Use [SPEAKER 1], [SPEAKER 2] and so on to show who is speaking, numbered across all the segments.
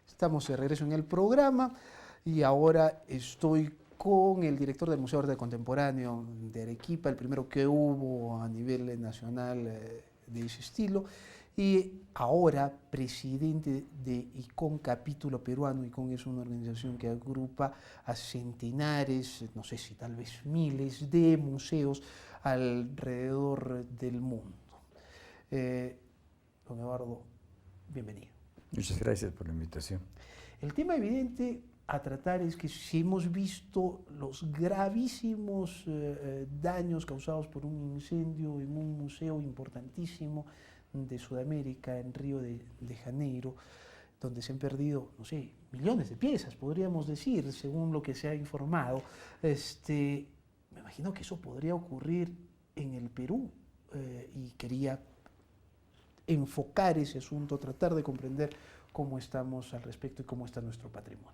[SPEAKER 1] Estamos de regreso en el programa y ahora estoy con el director del Museo de Arte Contemporáneo de Arequipa, el primero que hubo a nivel nacional de ese estilo, y ahora presidente de ICON Capítulo Peruano. ICON es una organización que agrupa a centenares, no sé si tal vez miles de museos alrededor del mundo. Don Eduardo, bienvenido.
[SPEAKER 2] Muchas gracias por la invitación.
[SPEAKER 1] El tema evidente a tratar es que si hemos visto los gravísimos daños causados por un incendio en un museo importantísimo de Sudamérica, en Río de Janeiro, donde se han perdido, no sé, millones de piezas, podríamos decir, según lo que se ha informado. Me imagino que eso podría ocurrir en el Perú y quería enfocar ese asunto, tratar de comprender cómo estamos al respecto y cómo está nuestro patrimonio.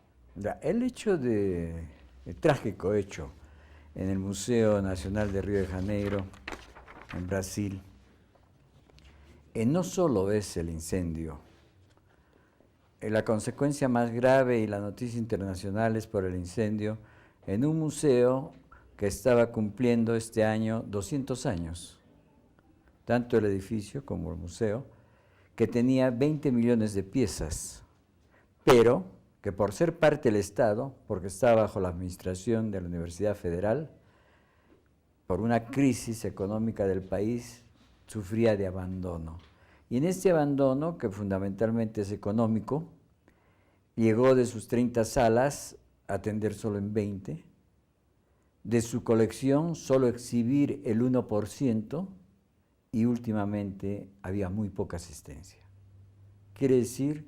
[SPEAKER 2] El trágico hecho en el Museo Nacional de Río de Janeiro, en Brasil, no solo es el incendio, la consecuencia más grave y la noticia internacional es por el incendio en un museo que estaba cumpliendo este año 200 años, tanto el edificio como el museo, que tenía 20 millones de piezas, pero que por ser parte del Estado, porque estaba bajo la administración de la Universidad Federal, por una crisis económica del país, sufría de abandono. Y en este abandono, que fundamentalmente es económico, llegó de sus 30 salas a atender solo en 20, de su colección solo exhibir el 1%, y últimamente había muy poca asistencia. Quiere decir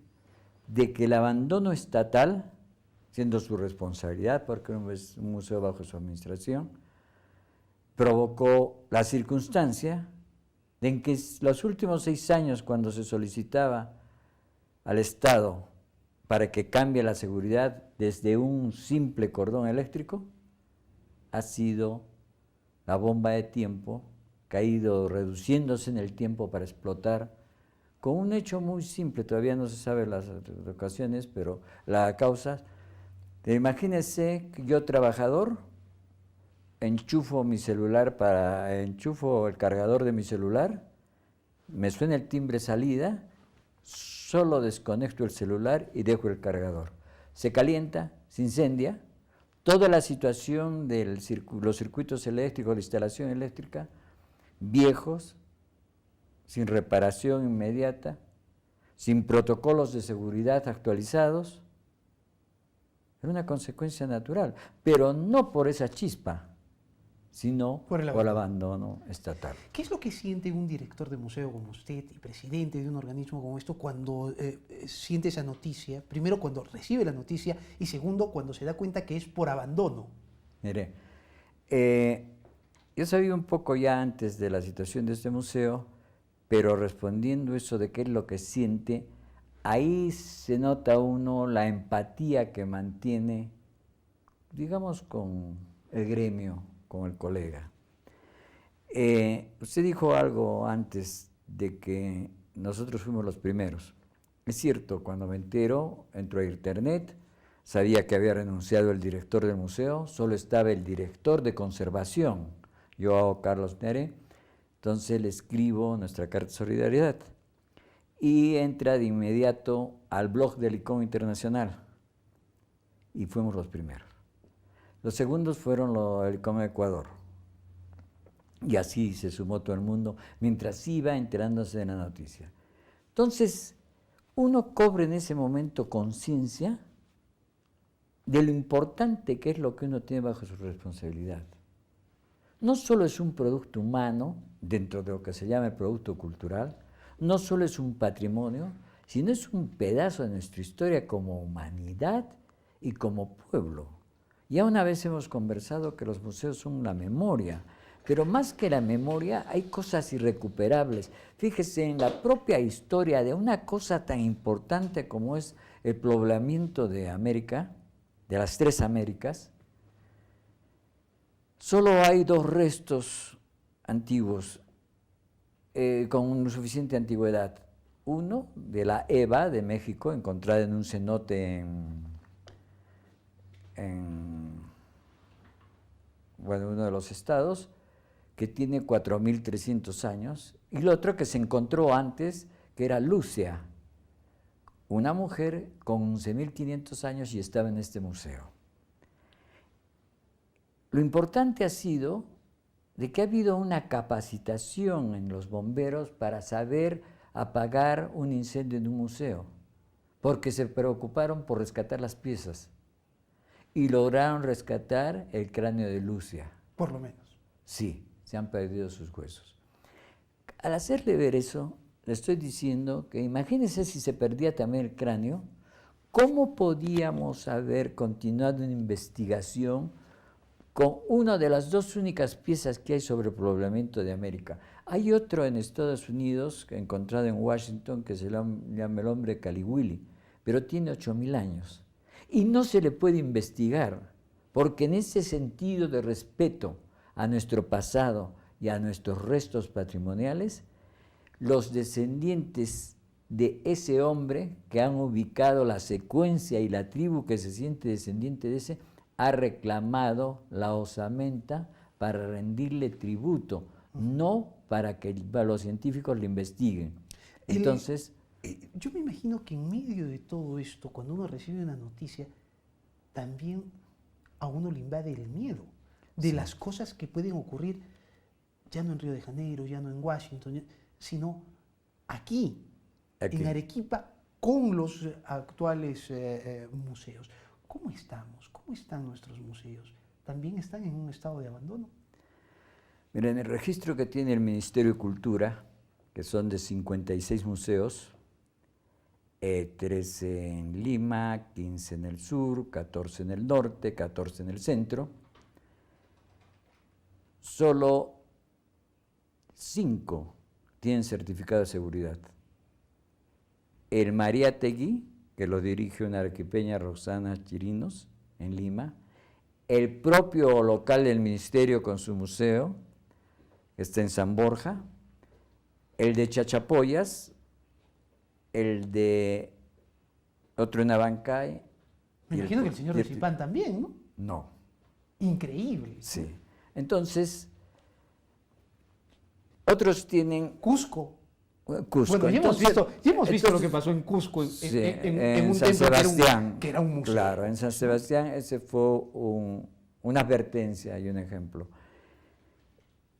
[SPEAKER 2] de que el abandono estatal, siendo su responsabilidad, porque es un museo bajo su administración, provocó la circunstancia de en que los últimos 6 años, cuando se solicitaba al Estado para que cambie la seguridad desde un simple cordón eléctrico, ha sido la bomba de tiempo que ha ido reduciéndose en el tiempo para explotar, con un hecho muy simple, todavía no se sabe las ocasiones, pero la causa. Imagínense que yo, trabajador, enchufo el cargador de mi celular, me suena el timbre salida, solo desconecto el celular y dejo el cargador. Se calienta, se incendia, toda la situación de los circuitos eléctricos, la instalación eléctrica, viejos, sin reparación inmediata, sin protocolos de seguridad actualizados, era una consecuencia natural, pero no por esa chispa, sino por el abandono estatal.
[SPEAKER 1] ¿Qué es lo que siente un director de museo como usted y presidente de un organismo como esto cuando siente esa noticia? Primero, cuando recibe la noticia, y segundo, cuando se da cuenta que es por abandono.
[SPEAKER 2] Mire, yo sabía un poco ya antes de la situación de este museo, pero respondiendo eso de qué es lo que siente, ahí se nota uno la empatía que mantiene, digamos, con el gremio, con el colega. Usted dijo algo antes de que nosotros fuimos los primeros. Es cierto, cuando me entero, entro a internet, sabía que había renunciado el director del museo, solo estaba el director de conservación, yo, Carlos Nere. Entonces le escribo nuestra carta de solidaridad y entra de inmediato al blog del ICON Internacional y fuimos los primeros. Los segundos fueron el ICON Ecuador y así se sumó todo el mundo mientras iba enterándose de la noticia. Entonces uno cobra en ese momento conciencia de lo importante que es lo que uno tiene bajo su responsabilidad. No solo es un producto humano, dentro de lo que se llama el producto cultural, no solo es un patrimonio, sino es un pedazo de nuestra historia como humanidad y como pueblo. Ya una vez hemos conversado que los museos son la memoria, pero más que la memoria hay cosas irrecuperables. Fíjese en la propia historia de una cosa tan importante como es el poblamiento de América, de las 3 Américas. Solo hay 2 restos antiguos con suficiente antigüedad. Uno de la EVA de México, encontrada en un cenote bueno, uno de los estados, que tiene 4.300 años, y el otro que se encontró antes, que era Lucia, una mujer con 11.500 años y estaba en este museo. Lo importante ha sido de que ha habido una capacitación en los bomberos para saber apagar un incendio en un museo, porque se preocuparon por rescatar las piezas y lograron rescatar el cráneo de Lucia.
[SPEAKER 1] Por lo menos.
[SPEAKER 2] Sí, se han perdido sus huesos. Al hacerle ver eso, le estoy diciendo que imagínense si se perdía también el cráneo, ¿cómo podíamos haber continuado una investigación con una de las dos únicas piezas que hay sobre el poblamiento de América? Hay otro en Estados Unidos, encontrado en Washington, que se llama el hombre Caliwili, pero tiene 8.000 años. Y no se le puede investigar, porque en ese sentido de respeto a nuestro pasado y a nuestros restos patrimoniales, los descendientes de ese hombre que han ubicado la secuencia y la tribu que se siente descendiente de ese, ha reclamado la osamenta para rendirle tributo, no para que los científicos le investiguen. Entonces,
[SPEAKER 1] yo me imagino que en medio de todo esto, cuando uno recibe una noticia, también a uno le invade el miedo de las cosas que pueden ocurrir, ya no en Río de Janeiro, ya no en Washington, sino aquí, en Arequipa, con los actuales museos. ¿Cómo estamos? ¿Cómo están nuestros museos? ¿También están en un estado de abandono?
[SPEAKER 2] Mira, en el registro que tiene el Ministerio de Cultura, que son de 56 museos, 13 en Lima, 15 en el sur, 14 en el norte, 14 en el centro, solo 5 tienen certificado de seguridad. El Mariátegui, que lo dirige una arequipeña, Roxana Chirinos, en Lima, el propio local del ministerio con su museo, que está en San Borja, el de Chachapoyas, el de otro en Abancay.
[SPEAKER 1] Me imagino que el señor de Chipán también, ¿no?
[SPEAKER 2] No.
[SPEAKER 1] Increíble.
[SPEAKER 2] Sí. Entonces, otros tienen...
[SPEAKER 1] Cusco.
[SPEAKER 2] Cusco.
[SPEAKER 1] Bueno, ya hemos visto lo que pasó en Cusco, en un
[SPEAKER 2] San
[SPEAKER 1] templo
[SPEAKER 2] Sebastián,
[SPEAKER 1] que era un museo.
[SPEAKER 2] Claro, en San Sebastián ese fue una advertencia y un ejemplo.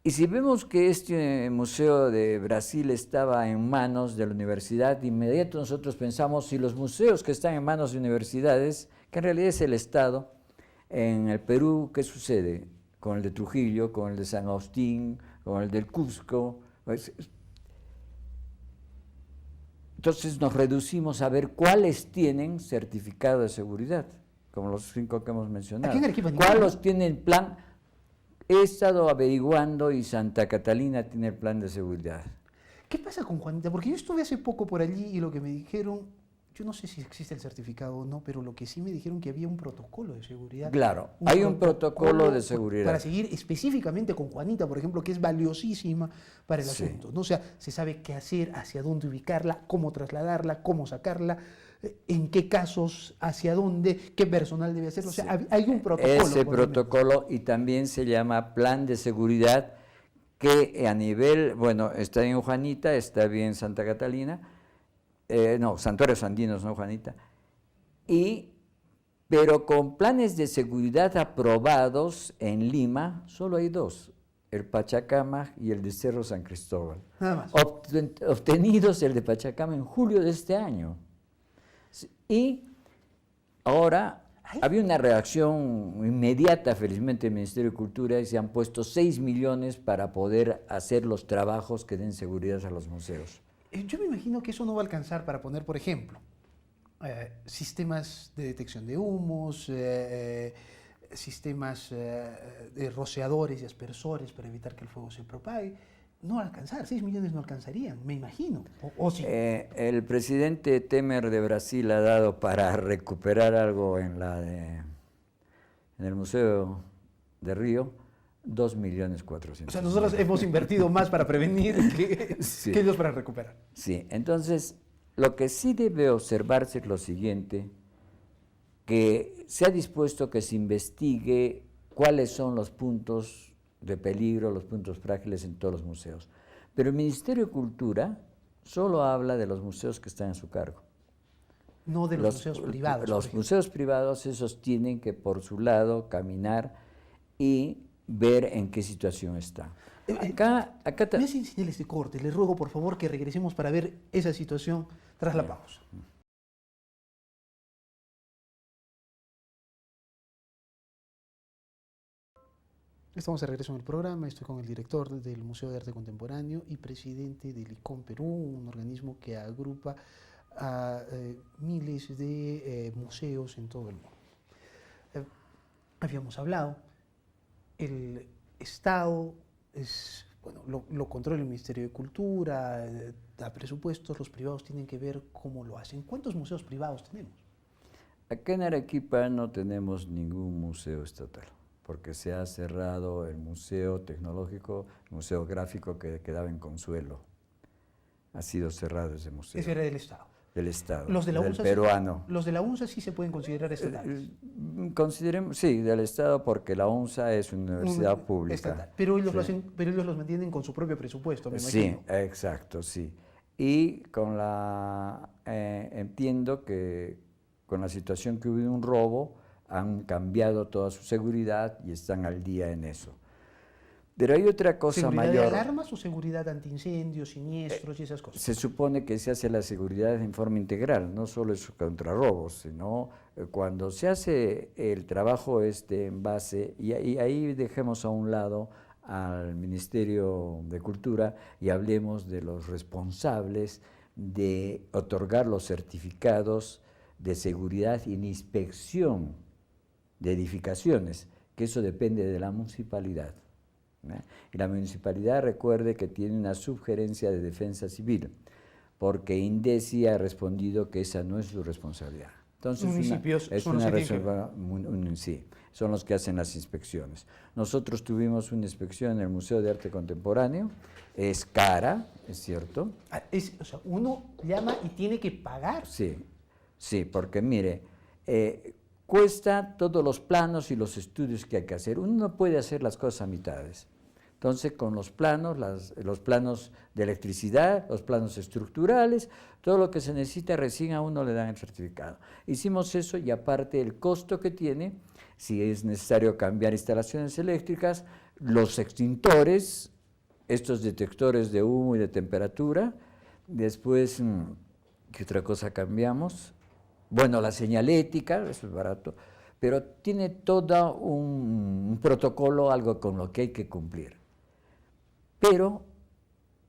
[SPEAKER 2] Y si vemos que este museo de Brasil estaba en manos de la universidad, de inmediato nosotros pensamos, si los museos que están en manos de universidades, que en realidad es el Estado, en el Perú, ¿qué sucede? Con el de Trujillo, con el de San Agustín, con el del Cusco. Entonces nos reducimos a ver cuáles tienen certificado de seguridad, como los 5 que hemos mencionado.
[SPEAKER 1] Aquí en Arequipa,
[SPEAKER 2] ¿Cuáles tienen plan? He estado averiguando y Santa Catalina tiene el plan de seguridad.
[SPEAKER 1] ¿Qué pasa con Juanita? Porque yo estuve hace poco por allí y lo que me dijeron, yo no sé si existe el certificado o no, pero lo que sí me dijeron que había un protocolo de seguridad.
[SPEAKER 2] Claro, hay un protocolo de seguridad.
[SPEAKER 1] Para seguir específicamente con Juanita, por ejemplo, que es valiosísima para el asunto, ¿no? O sea, se sabe qué hacer, hacia dónde ubicarla, cómo trasladarla, cómo sacarla, en qué casos, hacia dónde, qué personal debe hacerlo. O sea, hay un protocolo.
[SPEAKER 2] Ese protocolo, y también se llama plan de seguridad, que a nivel, bueno, está bien Juanita, está bien Santa Catalina, no, Santuarios Andinos, no Juanita, pero con planes de seguridad aprobados en Lima, solo hay 2, el Pachacamac y el de Cerro San Cristóbal.
[SPEAKER 1] Nada más.
[SPEAKER 2] Obtenidos el de Pachacamac en julio de este año. Y ahora había una reacción inmediata, felizmente, del Ministerio de Cultura, y se han puesto 6 millones para poder hacer los trabajos que den seguridad a los museos.
[SPEAKER 1] Yo me imagino que eso no va a alcanzar para poner, por ejemplo, sistemas de detección de humos, sistemas de rociadores y aspersores para evitar que el fuego se propague. No va a alcanzar, 6 millones no alcanzarían, me imagino. ¿O sí?
[SPEAKER 2] El presidente Temer de Brasil ha dado para recuperar algo en el Museo de Río, 2.400.000.
[SPEAKER 1] O sea, nosotros hemos invertido más para prevenir
[SPEAKER 2] Sí.
[SPEAKER 1] que ellos para recuperar.
[SPEAKER 2] Sí, entonces lo que sí debe observarse es lo siguiente, que se ha dispuesto que se investigue cuáles son los puntos de peligro, los puntos frágiles en todos los museos. Pero el Ministerio de Cultura solo habla de los museos que están a su cargo.
[SPEAKER 1] No de los museos privados.
[SPEAKER 2] Los museos privados, esos tienen que por su lado caminar y ver en qué situación está. Acá
[SPEAKER 1] Me hacen señales de corte. Les ruego por favor que regresemos para ver esa situación tras la pausa. Estamos de regreso en el programa. Estoy con el director del Museo de Arte Contemporáneo y presidente del ICOM Perú, un organismo que agrupa a miles de museos en todo el mundo. Habíamos hablado, el Estado lo controla el Ministerio de Cultura, da presupuestos, los privados tienen que ver cómo lo hacen. ¿Cuántos museos privados tenemos?
[SPEAKER 2] Acá en Arequipa no tenemos ningún museo estatal, porque se ha cerrado el museo tecnológico, el museo gráfico que quedaba en Consuelo. Ha sido cerrado ese museo.
[SPEAKER 1] Ese era del Estado.
[SPEAKER 2] Del Estado,
[SPEAKER 1] Los de la
[SPEAKER 2] del
[SPEAKER 1] UNSA
[SPEAKER 2] peruano.
[SPEAKER 1] Los de la UNSA sí se pueden considerar estatales.
[SPEAKER 2] Consideremos, sí, del Estado, porque la UNSA es una universidad pública.
[SPEAKER 1] Estatal. Pero ellos,
[SPEAKER 2] Sí.
[SPEAKER 1] pero ellos los mantienen con su propio presupuesto, me
[SPEAKER 2] Sí,
[SPEAKER 1] imagino.
[SPEAKER 2] exacto, sí. Y con entiendo que con la situación que hubo un robo, han cambiado toda su seguridad y están al día en eso. Pero hay otra cosa
[SPEAKER 1] ¿Seguridad
[SPEAKER 2] mayor.
[SPEAKER 1] de alarmas o seguridad antiincendios, siniestros y esas cosas?
[SPEAKER 2] Se supone que se hace la seguridad en forma integral, no solo es contra robos, sino cuando se hace el trabajo en base, y ahí dejemos a un lado al Ministerio de Cultura y hablemos de los responsables de otorgar los certificados de seguridad y de inspección de edificaciones, que eso depende de la municipalidad. Y la municipalidad, recuerde que tiene una subgerencia de defensa civil, porque INDECI ha respondido que esa no es su responsabilidad. Entonces,
[SPEAKER 1] municipios
[SPEAKER 2] es
[SPEAKER 1] son
[SPEAKER 2] una
[SPEAKER 1] los que
[SPEAKER 2] reserva, sí, son los que hacen las inspecciones. Nosotros tuvimos una inspección en el Museo de Arte Contemporáneo, es cara, es cierto.
[SPEAKER 1] O sea, uno llama y tiene que pagar.
[SPEAKER 2] Sí, sí, porque mire, cuesta todos los planos y los estudios que hay que hacer. Uno no puede hacer las cosas a mitades. Entonces, con los planos, los planos de electricidad, los planos estructurales, todo lo que se necesita, recién a uno le dan el certificado. Hicimos eso y aparte el costo que tiene, si es necesario cambiar instalaciones eléctricas, los extintores, estos detectores de humo y de temperatura, después, ¿qué otra cosa cambiamos? Bueno, la señalética, eso es barato, pero tiene todo un protocolo, algo con lo que hay que cumplir. Pero,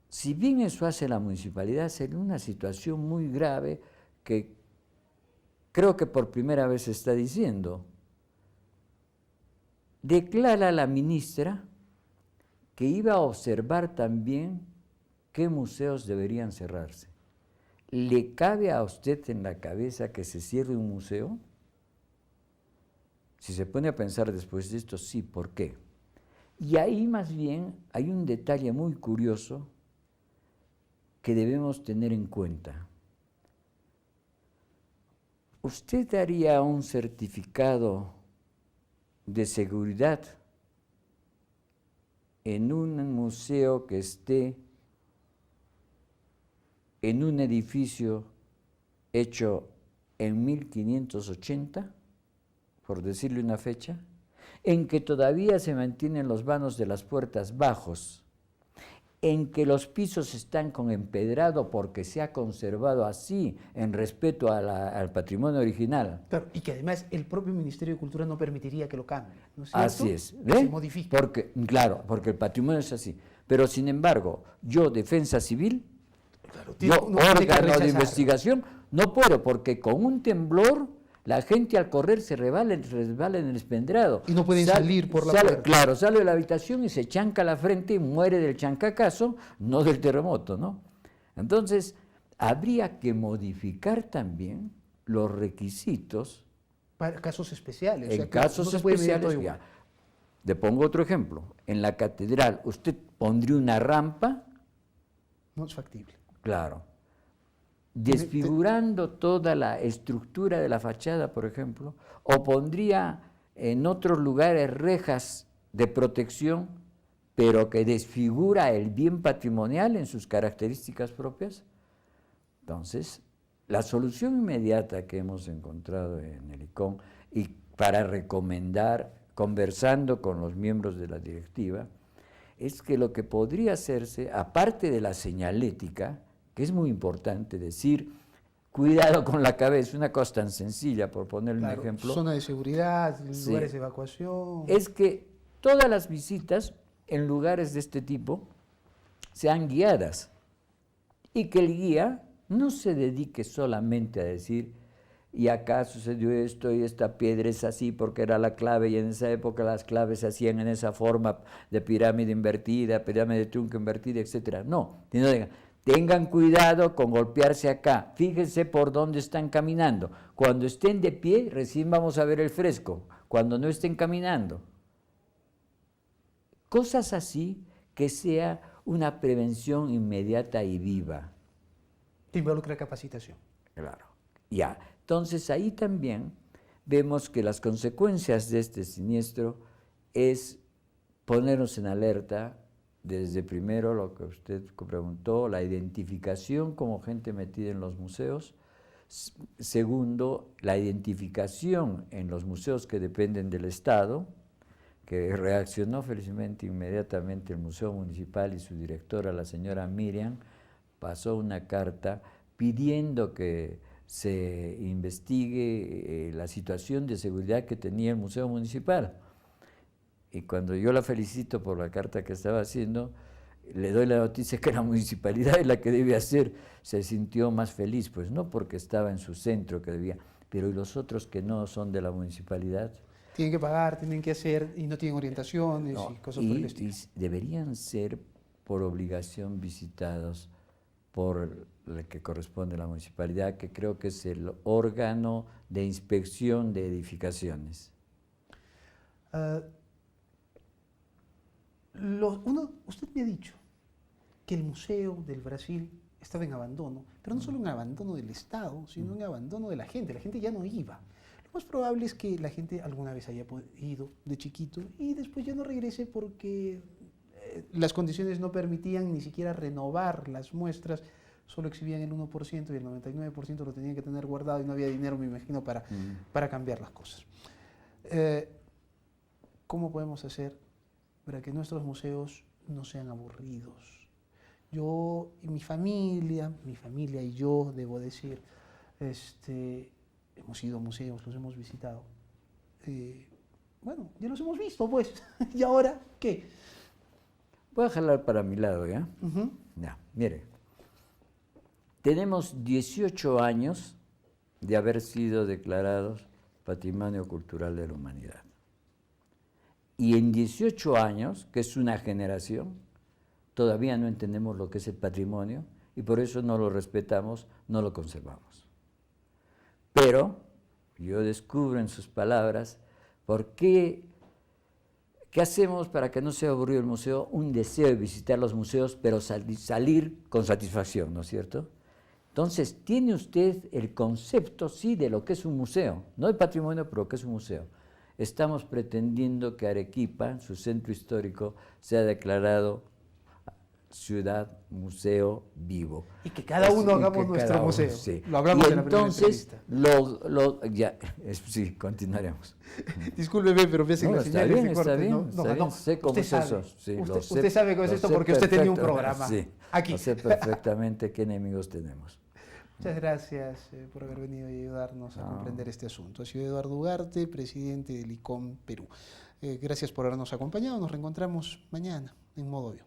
[SPEAKER 2] si bien eso hace la municipalidad, sería una situación muy grave que creo que por primera vez se está diciendo. Declara la ministra que iba a observar también qué museos deberían cerrarse. ¿Le cabe a usted en la cabeza que se cierre un museo? Si se pone a pensar después de esto, sí, ¿por qué? Y ahí más bien hay un detalle muy curioso que debemos tener en cuenta. ¿Usted daría un certificado de seguridad en un museo que esté en un edificio hecho en 1580, por decirle una fecha, en que todavía se mantienen los vanos de las puertas bajos, en que los pisos están con empedrado porque se ha conservado así en respeto al patrimonio original?
[SPEAKER 1] Claro, y que además el propio Ministerio de Cultura no permitiría que lo cambie, ¿no es cierto?
[SPEAKER 2] Así es,
[SPEAKER 1] Que
[SPEAKER 2] ¿ve?
[SPEAKER 1] se modifique.
[SPEAKER 2] Porque, claro, porque el patrimonio es así. Pero sin embargo, yo, Defensa Civil,
[SPEAKER 1] Claro,
[SPEAKER 2] yo,
[SPEAKER 1] uno tiene que
[SPEAKER 2] órgano de
[SPEAKER 1] rechazar.
[SPEAKER 2] investigación, no puedo, porque con un temblor la gente al correr se resbala en el espendrado.
[SPEAKER 1] Y no pueden salir por la puerta.
[SPEAKER 2] Claro, sale de la habitación y se chanca la frente y muere del chancacazo, no del terremoto, ¿no? Entonces, habría que modificar también los requisitos
[SPEAKER 1] Para casos especiales.
[SPEAKER 2] en casos
[SPEAKER 1] no se puede medir
[SPEAKER 2] especiales.
[SPEAKER 1] todo igual.
[SPEAKER 2] Le pongo otro ejemplo. En la catedral, ¿usted pondría una rampa?
[SPEAKER 1] No es factible.
[SPEAKER 2] Claro. Desfigurando toda la estructura de la fachada, por ejemplo, o pondría en otros lugares rejas de protección, pero que desfigura el bien patrimonial en sus características propias. Entonces, la solución inmediata que hemos encontrado en el ICOM y para recomendar, conversando con los miembros de la directiva, es que lo que podría hacerse, aparte de la señalética, que es muy importante decir, cuidado con la cabeza, una cosa tan sencilla, por ponerle un ejemplo.
[SPEAKER 1] Zona de seguridad,
[SPEAKER 2] sí,
[SPEAKER 1] lugares de evacuación.
[SPEAKER 2] Es que todas las visitas en lugares de este tipo sean guiadas y que el guía no se dedique solamente a decir, y acá sucedió esto y esta piedra es así porque era la clave y en esa época las claves se hacían en esa forma de pirámide invertida, pirámide de trunco invertida, etc. No, sino tengan cuidado con golpearse acá, fíjense por dónde están caminando. Cuando estén de pie, recién vamos a ver el fresco, cuando no estén caminando. Cosas así que sea una prevención inmediata y viva.
[SPEAKER 1] Que involucra capacitación.
[SPEAKER 2] Claro, ya. Entonces ahí también vemos que las consecuencias de este siniestro es ponernos en alerta desde primero lo que usted preguntó, la identificación como gente metida en los museos. Segundo, la identificación en los museos que dependen del Estado, que reaccionó felizmente inmediatamente el Museo Municipal y su directora, la señora Miriam, pasó una carta pidiendo que se investigue la situación de seguridad que tenía el Museo Municipal. Y cuando yo la felicito por la carta que estaba haciendo, le doy la noticia que la municipalidad es la que debe hacer, se sintió más feliz, pues no porque estaba en su centro que debía, pero ¿y los otros que no son de la municipalidad?
[SPEAKER 1] Tienen que pagar, tienen que hacer y no tienen orientaciones
[SPEAKER 2] No,
[SPEAKER 1] y cosas por el estilo.
[SPEAKER 2] Y deberían ser por obligación visitados por el que corresponde a la municipalidad, que creo que es el órgano de inspección de edificaciones.
[SPEAKER 1] Usted me ha dicho que el Museo del Brasil estaba en abandono, pero no solo en abandono del Estado, sino en abandono de la gente ya no iba. Lo más probable es que la gente alguna vez haya ido de chiquito y después ya no regrese porque las condiciones no permitían ni siquiera renovar las muestras, solo exhibían el 1% y el 99% lo tenían que tener guardado y no había dinero, me imagino, para cambiar las cosas. ¿Cómo podemos hacer para que nuestros museos no sean aburridos? Yo y mi familia y yo, debo decir, hemos ido a museos, los hemos visitado. Bueno, ya los hemos visto, pues. ¿Y ahora qué?
[SPEAKER 2] Voy a jalar para mi lado, ¿ya? Ya, mire. Tenemos 18 años de haber sido declarados Patrimonio Cultural de la Humanidad. Y en 18 años, que es una generación, todavía no entendemos lo que es el patrimonio y por eso no lo respetamos, no lo conservamos. Pero yo descubro en sus palabras por qué hacemos para que no sea aburrido el museo, un deseo de visitar los museos, pero salir con satisfacción, ¿no es cierto? Entonces, tiene usted el concepto, sí, de lo que es un museo, no de patrimonio, pero que es un museo. Estamos pretendiendo que Arequipa, su centro histórico, sea declarado ciudad, museo vivo.
[SPEAKER 1] Y que cada uno hagamos nuestro museo.
[SPEAKER 2] Sí.
[SPEAKER 1] Lo hablamos en la primera
[SPEAKER 2] entonces,
[SPEAKER 1] entrevista.
[SPEAKER 2] sí, continuaremos.
[SPEAKER 1] Discúlpeme, pero me hacen la señal de ese corte.
[SPEAKER 2] Está bien, sé cómo es eso. Sí,
[SPEAKER 1] usted sabe cómo es esto porque usted tenía un programa aquí.
[SPEAKER 2] Yo sé perfectamente qué enemigos tenemos.
[SPEAKER 1] Muchas gracias por haber venido y ayudarnos a comprender este asunto. Ha sido Eduardo Ugarte, presidente del ICOM Perú. Gracias por habernos acompañado. Nos reencontramos mañana en Modo Bio.